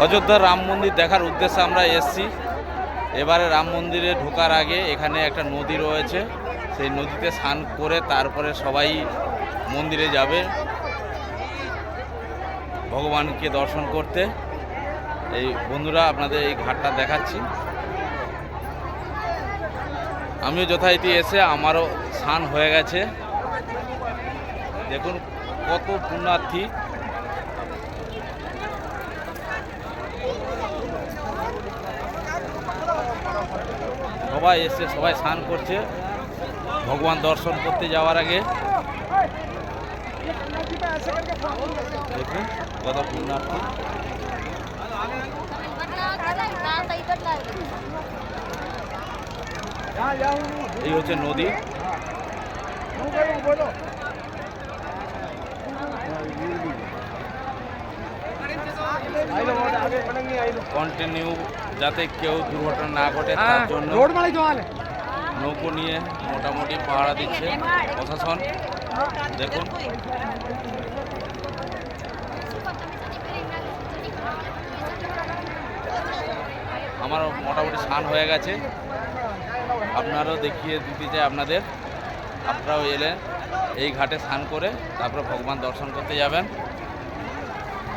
অযোধ্যার রাম মন্দির দেখার উদ্দেশ্যে আমরা এসেছি। এবারে রাম মন্দিরে ঢোকার আগে এখানে একটা নদী রয়েছে, সেই নদীতে স্নান করে তারপরে সবাই মন্দিরে যাবে ভগবানকে দর্শন করতে। এই বন্ধুরা আপনাদের এই ঘাটটা দেখাচ্ছি। আমিও যথারীতি এসে আমারও স্নান হয়ে গেছে। দেখুন কত পুণ্যার্থী। সবাই এসে সবাই স্নান করছে ভগবান দর্শন করতে যাওয়ার আগে। দেখুন কত পুণ্যার্থী। এই হচ্ছে নদী। কন্টিনিউ যাতে কেউ দুর্ঘটনা না ঘটে তার জন্য নৌকো নিয়ে মোটামুটি পাহারা দিচ্ছে প্রশাসন। দেখুন আমার মোটামুটি স্নান হয়ে গেছে। আপনারাও দেখিয়ে দিতে চাই আপনাদের, আপনারাও এলেন এই ঘাটে স্নান করে তারপরে ভগবান দর্শন করতে যাবেন।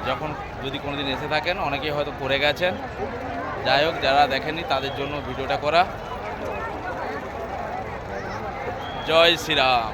যখন যদি কোনোদিন এসে থাকেন, অনেকেই হয়তো করে গেছেন। যাই হোক, যারা দেখেননি তাদের জন্য ভিডিওটা করা। জয় শ্রীরাম।